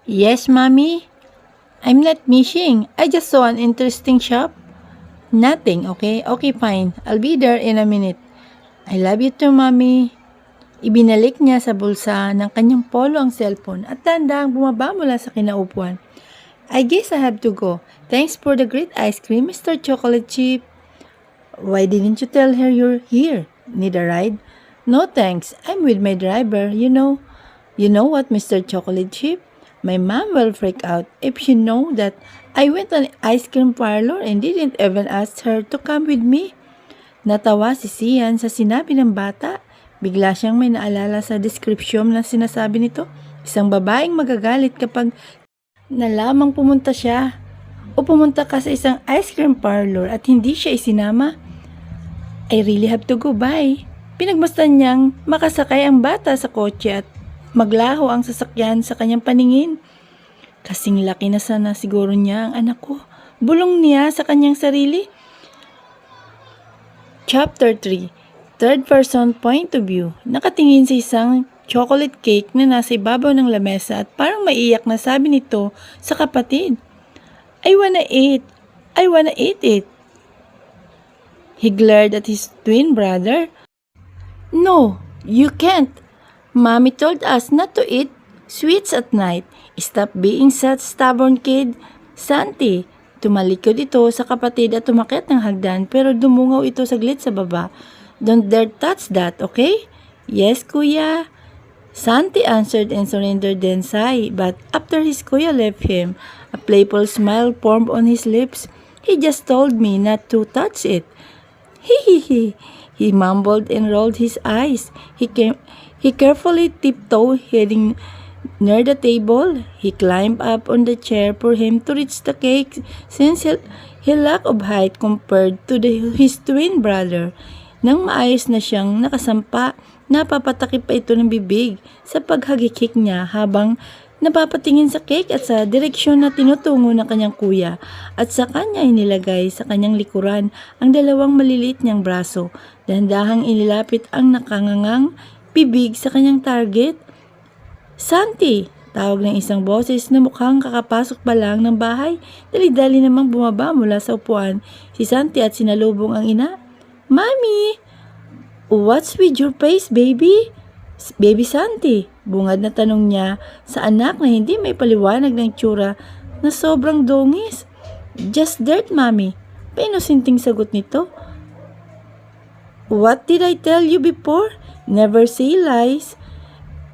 Yes, mommy. I'm not missing. I just saw an interesting shop. Nothing, okay? Okay, fine. I'll be there in a minute. I love you too, mommy. Ibinalik niya sa bulsa ng kanyang polo ang cellphone at tandang bumaba mula sa kinaupuan. I guess I have to go. Thanks for the great ice cream, Mr. Chocolate Chip. Why didn't you tell her you're here? Need a ride? No thanks. I'm with my driver, you know. You know what, Mr. Chocolate Chip? My mom will freak out if she know that I went to an ice cream parlor and didn't even ask her to come with me. Natawa si Sian sa sinabi ng bata. Bigla siyang may naalala sa description na sinasabi nito. Isang babaeng magagalit kapag nalamang pumunta siya o pumunta ka sa isang ice cream parlor at hindi siya isinama. I really have to go, bye. Pinagmasdan niyang makasakay ang bata sa kotse at maglaho ang sasakyan sa kanyang paningin. Kasing laki na sana siguro niya ang anak ko. Bulong niya sa kanyang sarili. Chapter 3. Third person point of view. Nakatingin sa isang chocolate cake na nasa ibabaw ng lamesa at parang maiyak na sabi nito sa kapatid. I wanna eat it. He glared at his twin brother. No, you can't. Mommy told us not to eat sweets at night. Stop being such stubborn kid. Santi, tumalikod ito sa kapatid at tumakyat ng hagdan pero dumungaw ito saglit sa baba. Don't dare touch that, okay? Yes, kuya. Santi answered and surrendered then sighed, but after his kuya left him, a playful smile formed on his lips. He just told me not to touch it. He He mumbled and rolled his eyes. He carefully tiptoed, heading near the table. He climbed up on the chair for him to reach the cake since he lacked of height compared to his twin brother. Nang maayos na siyang nakasampa, napapatakip pa ito ng bibig sa paghagikik niya habang napapatingin sa cake at sa direksyon na tinutungo ng kanyang kuya at sa kanya inilagay sa kanyang likuran ang dalawang maliliit niyang braso. Dahan-dahang inilapit ang nakangangang bibig sa kanyang target. Santi! Tawag ng isang boses na mukhang kakapasok pa lang ng bahay. Dali-dali namang bumaba mula sa upuan si Santi at sinalubong ang ina. Mami! What's with your face, baby? Baby Santi, bungad na tanong niya sa anak na hindi may paliwanag ng tsura na sobrang dungis. Just dirt, mami. Painusinting sagot nito. What did I tell you before? Never say lies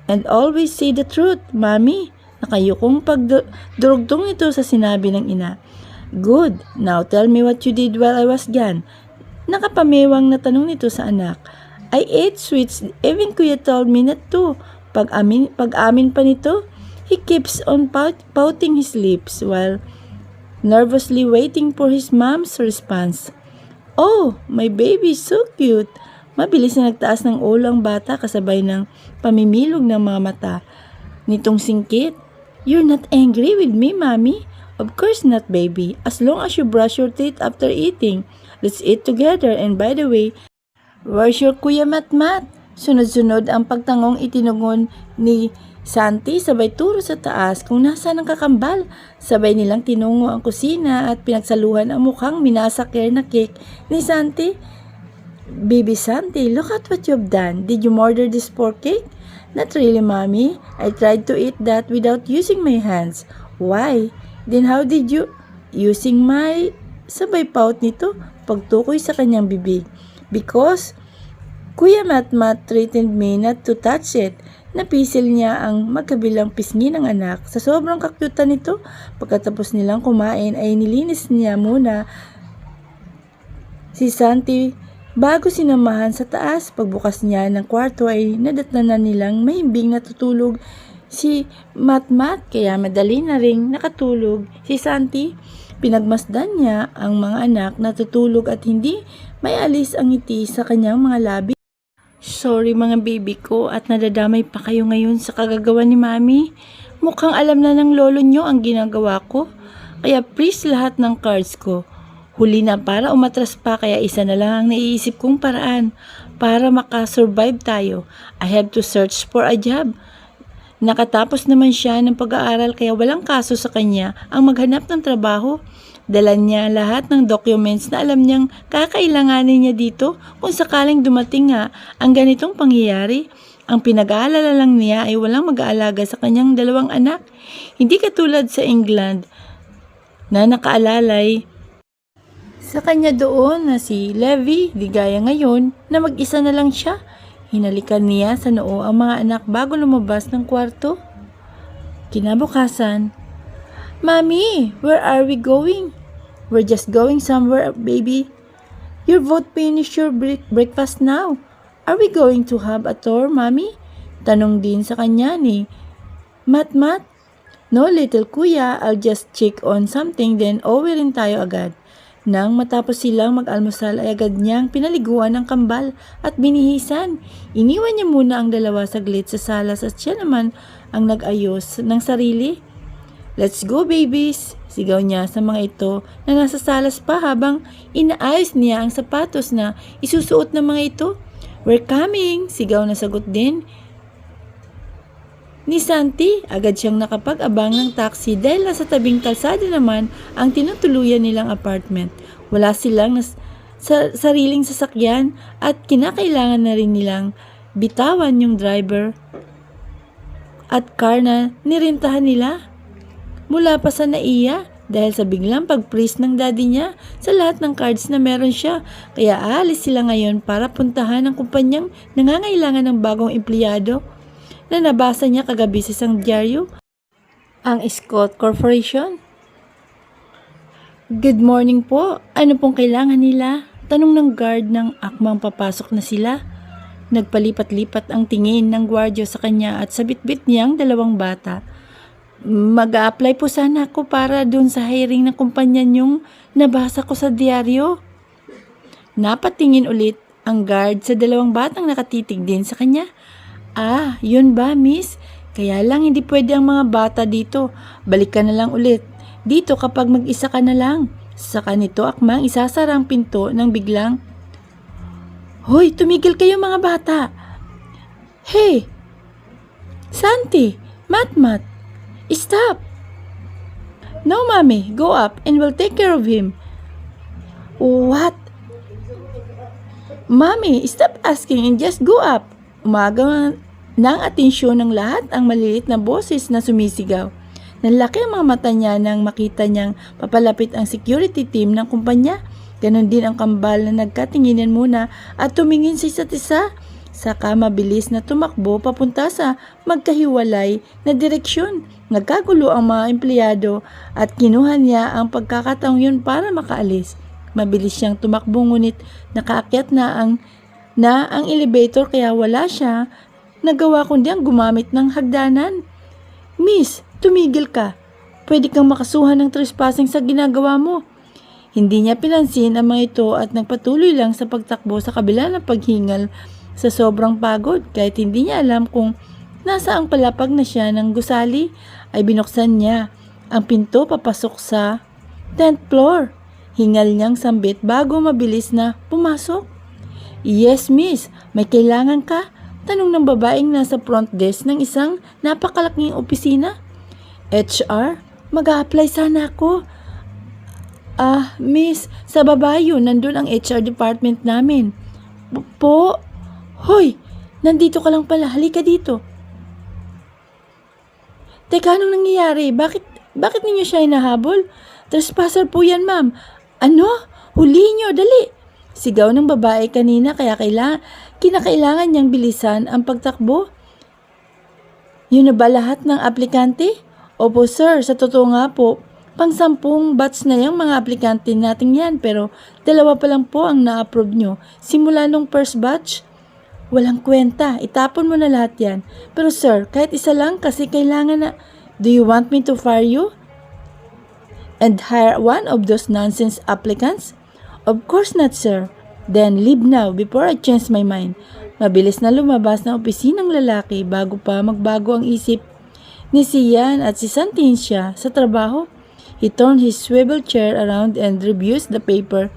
and always say the truth, mami. Nakayukong pagdurugtong ito sa sinabi ng ina. Good. Now tell me what you did while I was gone. Nakapamewang na tanong nito sa anak. I ate sweets, even kuya told me not to. Pag-amin pa nito, he keeps on pouting his lips while nervously waiting for his mom's response. Oh, my baby is so cute. Mabilis na nagtaas ng ulo ang bata kasabay ng pamimilog ng mga mata nitong singkit. You're not angry with me, mommy? Of course not, baby. As long as you brush your teeth after eating. Let's eat together. And by the way, where's your kuya Matmat? Sunod-sunod ang pagtangong itinugon ni Santi sabay turo sa taas kung nasaan ang kakambal. Sabay nilang tinungo ang kusina at pinagsaluhan ang mukhang minasakir na cake ni Santi. Baby Santi, look at what you've done. Did you murder this poor cake? Not really, mommy. I tried to eat that without using my hands. Why? Then how did you? Using my... Sabay pout nito, pagtukoy sa kanyang bibig. Because Kuya Matmat threatened me not to touch it. Napisil niya ang magkabilang pisngi ng anak. Sa sobrang kakyutan nito, pagkatapos nilang kumain ay nilinis niya muna si Santi bago sinamahan sa taas. Pagbukas niya ng kwarto ay nadatnan na nilang mahimbing natutulog si Matmat kaya madali na ring nakatulog si Santi. Pinagmasdan niya ang mga anak na tutulog at hindi may alis ang ngiti sa kanyang mga labi. Sorry mga baby ko at nadadamay pa kayo ngayon sa kagagawa ni mami. Mukhang alam na ng lolo nyo ang ginagawa ko. Kaya please lahat ng cards ko. Huli na para umatras pa kaya isa na lang ang naiisip kong paraan para makasurvive tayo. I have to search for a job. Nakatapos naman siya ng pag-aaral kaya walang kaso sa kanya ang maghanap ng trabaho. Dala niya lahat ng documents na alam niyang kakailanganin niya dito kung sakaling dumating nga ang ganitong pangyayari. Ang pinag-aalala lang niya ay walang mag-aalaga sa kanyang 2 anak. Hindi katulad sa England na nakaalalay sa kanya doon na si Levi, di gaya ngayon na mag-isa na lang siya. Hinalikan niya sa noo ang mga anak bago lumabas ng kwarto. Kinabukasan, "Mommy, where are we going?" "We're just going somewhere, baby." "You're both finished your breakfast now. Are we going to have a tour, Mommy?" Tanong din sa kanya ni Mat. "No, little kuya, I'll just check on something then uwi rin tayo agad." Nang matapos silang mag-almusal ay agad niyang pinaliguan ng kambal at binihisan. Iniwan niya muna ang dalawa saglit sa salas at siya naman ang nag-ayos ng sarili. "Let's go, babies!" Sigaw niya sa mga ito na nasa salas pa habang inaayos niya ang sapatos na isusuot ng mga ito. "We're coming!" Sigaw na sagot din ni Santi. Agad siyang nakapag-abang ng taxi dahil nasa tabing kalsada naman ang tinutuluyan nilang apartment. Wala silang sariling sasakyan at kinakailangan na rin nilang bitawan yung driver at car na nirintahan nila mula pa sa NAIA dahil sa biglang pag-freeze ng daddy niya sa lahat ng cards na meron siya. Kaya aalis sila ngayon para puntahan ang kumpanyang nangangailangan ng bagong empleyado na nabasa niya kagabi sa isang dyaryo, ang Scott Corporation. "Good morning po. Ano pong kailangan nila?" Tanong ng guard ng akmang papasok na sila. Nagpalipat-lipat ang tingin ng gwardiya sa kanya at sa bitbit niyang 2 bata. "Mag-a-apply po sana ako para dun sa hiring ng kumpanya niyong nabasa ko sa dyaryo." Napatingin ulit ang guard sa 2 batang nakatitig din sa kanya. "Ah, yun ba, miss? Kaya lang hindi pwede ang mga bata dito. Balik ka na lang ulit dito kapag mag-isa ka na lang." Saka nito akmang isasara ang pinto nang biglang, "Hoy, tumigil kayo mga bata! Hey! Santi! Mat! Stop! No, mommy, go up and we'll take care of him." "What? Mommy, stop asking and just go up." Umaga ng atensyon ng lahat ang maliliit na boses na sumisigaw. Nalaki ang mga mata niya nang makita niyang papalapit ang security team ng kumpanya. Ganon din ang kambal na nagkatinginan muna at tumingin sa isa't isa. Saka mabilis na tumakbo papunta sa magkahiwalay na direksyon. Nagkagulo ang mga empleyado at kinuha niya ang pagkakataong yun para makaalis. Mabilis siyang tumakbo ngunit nakaakyat na ang elevator kaya wala siya nagawa kundi ang gumamit ng hagdanan. "Miss, tumigil ka. Pwede kang makasuhan ng trespassing sa ginagawa mo." Hindi niya pinansin ang mga ito at nagpatuloy lang sa pagtakbo sa kabila ng paghingal sa sobrang pagod. Kahit hindi niya alam kung nasaang palapag na siya ng gusali, ay binuksan niya ang pinto papasok sa 10th floor. Hingal niyang sambit bago mabilis na pumasok. "Yes, miss. May kailangan ka?" Tanong ng babaeng nasa front desk ng isang napakalaking opisina. "HR, mag-a-apply sana ako." Miss, sa baba yun, nandun ang HR department namin." Po? Hoy, nandito ka lang pala. Halika dito." "Teka, anong nangyayari? Bakit ninyo siya hinahabol?" "Trespasser po yan, ma'am." "Ano? Hulihin niyo, dali!" Sigaw ng babae kanina kaya kinakailangan niyang bilisan ang pagtakbo. "Yun na ba lahat ng aplikante?" "Opo sir, sa totoo nga po, pang-10 batch na yung mga aplikante natin yan pero 2 pa lang po ang na-approve nyo. Simula nung first batch." "Walang kwenta, itapon mo na lahat yan." "Pero sir, kahit isa lang kasi kailangan na." "Do you want me to fire you and hire one of those nonsense applicants?" "Of course not, sir." "Then leave now before I change my mind." Mabilis na lumabas ng opisinang lalaki bago pa magbago ang isip ni Sian at si Santincia sa trabaho. He turned his swivel chair around and reviewed the paper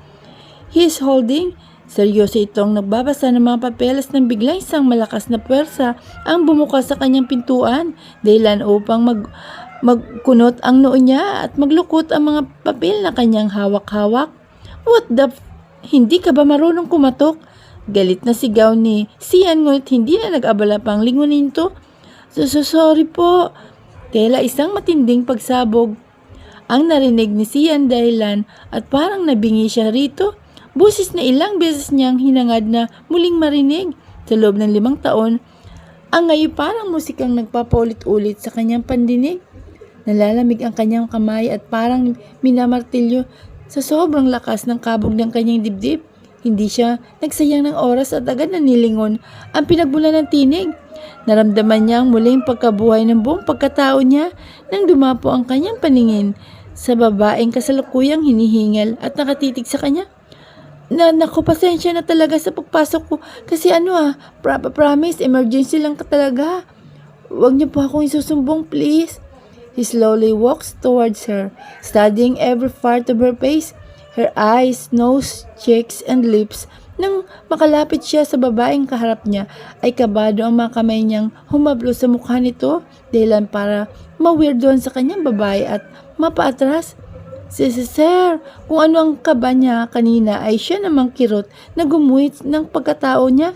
he is holding. Seryoso itong nagbabasa ng mga papeles nang biglang isang malakas na puwersa ang bumukas sa kanyang pintuan, dahilan upang magkunot ang noo niya at maglukot ang mga papel na kanyang hawak-hawak. What the Hindi ka ba marunong kumatok? Galit na sigaw ni Sian, ngunit hindi na nag-abala pang lingunin to. Sorry po. Tela isang matinding pagsabog ang narinig ni Sian dahilan at parang nabingi siya rito. Busis na ilang beses niyang hinangad na muling marinig sa loob ng 5 taon. Ang ngayon parang musikang nagpapaulit-ulit sa kanyang pandinig. Nalalamig ang kanyang kamay at parang minamartilyo sa sobrang lakas ng kabog ng kanyang dibdib. Hindi siya nagsayang ng oras at agad na nilingon ang pinagbulan ng tinig. Naramdaman niya ang muling pagkabuhay ng buong pagkatao niya nang dumapo ang kanyang paningin sa babaeng kasalukuyang hinihingal at nakatitig sa kanya. Naku, pasensya na talaga sa pagpasok ko kasi promise, emergency lang ka talaga. Huwag niyo po akong isusumbong, please. He slowly walks towards her, studying every part of her face, her eyes, nose, cheeks, and lips. Nang makalapit siya sa babaeng kaharap niya, ay kabado ang mga kamay niyang humablo sa mukha nito, dahilan para mawirdoan sa kanyang babae at mapaatras. Sir, kung ano ang kaba niya kanina ay siya namang kirot na gumuhit ng pagkatao niya.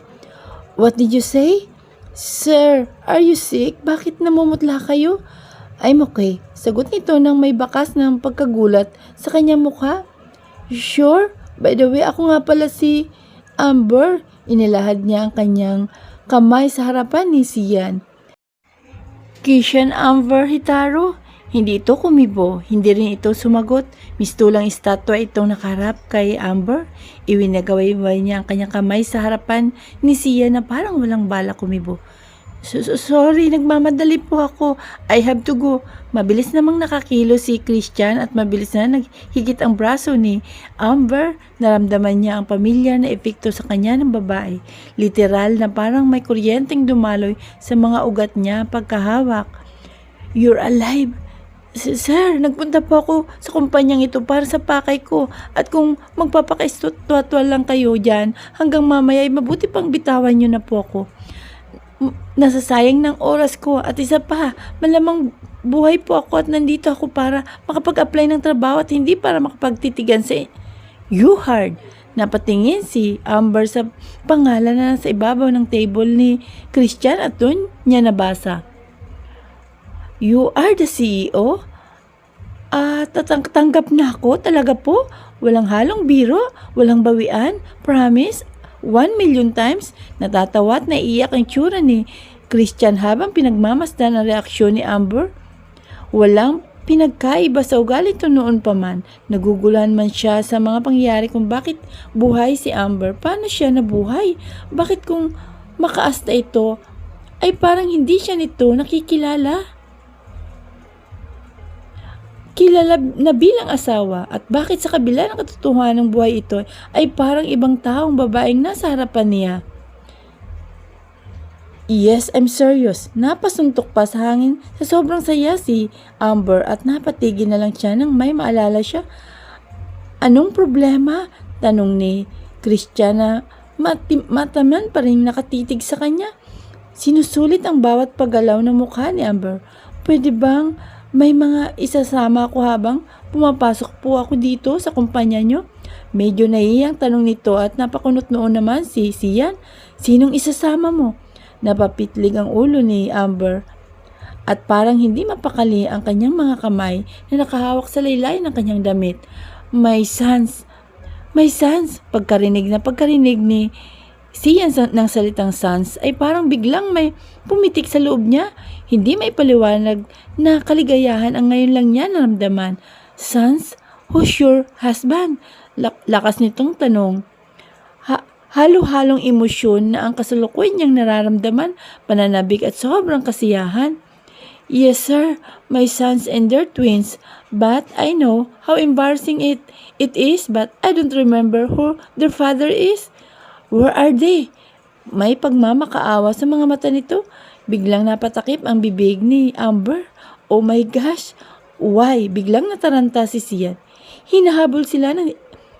What did you say? Sir, are you sick? Bakit namumutla kayo? I'm okay. Sagot nito nang may bakas ng pagkagulat sa kanyang mukha. Sure? By the way, ako nga pala si Amber. Inilahad niya ang kanyang kamay sa harapan ni Sian. Kishan Amber Hitaro. Hindi ito kumibo, hindi rin ito sumagot. Mistulang estatwa itong nakaharap kay Amber. Iwinagaway niya ang kanyang kamay sa harapan ni Sian na parang walang bala kumibo. Sorry, nagmamadali po ako. I have to go. Mabilis namang nakakilo si Christian at mabilis na naghigit ang braso ni Amber. Naramdaman niya ang pamilya na epekto sa kanya ng babae. Literal na parang may kuryenteng dumaloy sa mga ugat niya pagkahawak. You're alive. Sir, nagpunta po ako sa kumpanyang ito para sa pakay ko at kung magpapakaistotwatwa lang kayo dyan hanggang mamaya ay mabuti pang bitawan nyo na po ako. Nasasayang ng oras ko at isa pa, malamang buhay po ako at nandito ako para makapag-apply ng trabaho at hindi para makapagtitigan sa Yuhard. Napatingin si Amber sa pangalan na nasa ibabaw ng table ni Christian at doon niya nabasa. You are the CEO? Tatanggap na ako? Talaga po? Walang halong biro? Walang bawian? Promise? 1 million times? Natatawa at naiiyak ang tsura ni Christian habang pinagmamasdan ang reaksyon ni Amber. Walang pinagkaiba sa ugali ito noon pa man. Naguguluhan man siya sa mga pangyayari kung bakit buhay si Amber. Paano siya nabuhay? Bakit kung makaasta ito ay parang hindi siya nito nakikilala? Kilala na bilang asawa at bakit sa kabila ng katotohanan ng buhay ito ay parang ibang taong babaeng nasa harapan niya. Yes, I'm serious. Napasuntok pa sa hangin sa sobrang saya si Amber at napatigil na lang siya nang may maalala siya. Anong problema? Tanong ni Christiana, mataman pa rin nakatitig sa kanya. Sinusulit ang bawat paggalaw ng mukha ni Amber. Pwede bang may mga isasama ako habang pumapasok po ako dito sa kumpanya nyo? Medyo naiyang tanong nito at napakunot noon naman si Sian. Sinong isasama mo? Napapitlig ang ulo ni Amber at parang hindi mapakali ang kanyang mga kamay na nakahawak sa laylay ng kanyang damit. My sons! Pagkarinig ni Sian ng salitang sons ay parang biglang may pumitik sa loob niya. Hindi may paliwanag na kaligayahan ang ngayon lang niya naramdaman. Sons? Who's your husband? Lakas nitong tanong. Halo-halong emosyon na ang kasalukuyan niyang nararamdaman, pananabik at sobrang kasiyahan. Yes sir, my sons and their twins, but I know how embarrassing it is, but I don't remember who their father is. Where are they? May pagmamakaawa sa mga mata nito. Biglang napatakip ang bibig ni Amber. Oh my gosh! Why? Biglang nataranta si Sian. Hinahabol sila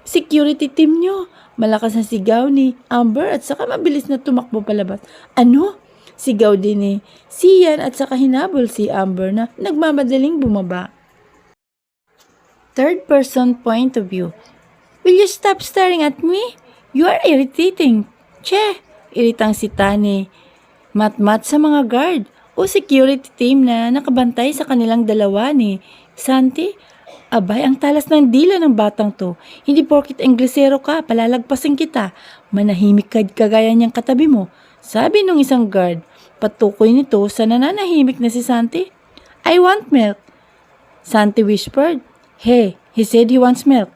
security team nyo. Malakas na sigaw ni Amber at saka mabilis na tumakbo palabas. Ano? Sigaw din ni Sian at saka hinabol si Amber na nagmamadaling bumaba. Third person point of view. Will you stop staring at me? You are irritating. Che! Iritang si Tani. Matmat sa mga guard o security team na nakabantay sa kanilang dalawa ni Santi. Abay, ang talas ng dila ng batang to. Hindi porkit Inglesero ka, palalagpasin kita. Manahimik ka kagaya niyang katabi mo. Sabi nung isang guard, patukoy nito sa nananahimik na si Santi. I want milk. Santi whispered. Hey, he said he wants milk.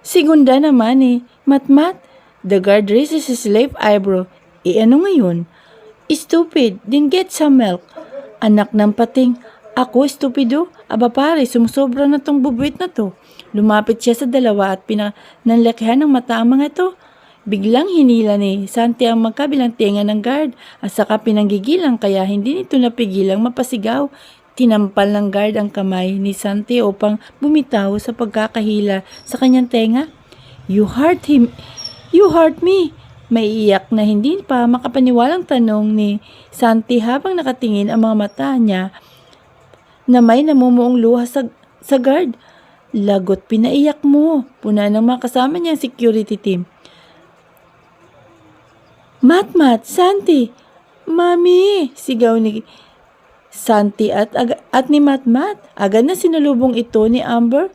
Segunda naman ni Matmat. The guard raises his left eyebrow. Ano ngayon? Stupid, then get some milk. Anak ng pating. Ako, stupido? Aba pare, sumusobra na tong bubuit na to. Lumapit siya sa dalawa at pinanlakihan ng mata ang mga ito. Biglang hinila ni Santi ang magkabilang tenga ng guard at saka pinanggigilang kaya hindi nito napigilang mapasigaw. Tinampal ng guard ang kamay ni Santi upang bumitaw sa pagkakahila sa kanyang tenga. You hurt him. You hurt me. Maiiyak na hindi pa makapaniwalang tanong ni Santi habang nakatingin ang mga mata niya na may namumuong luha sa guard. Lagot, pinaiyak mo. Puna ng mga kasama niyang security team. Matmat, Santi, Mami, sigaw ni Santi at ni Matmat. Agad na sinalubong ito ni Amber.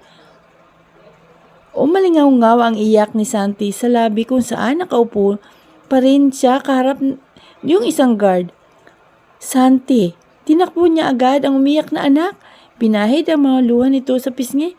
Umalingaw-ngaw ang iyak ni Santi sa labi kung saan nakaupo pa rin siya kaharap yung isang guard. Santi, tinakbo niya agad ang umiyak na anak. Pinahid ang mga luha nito sa pisngi.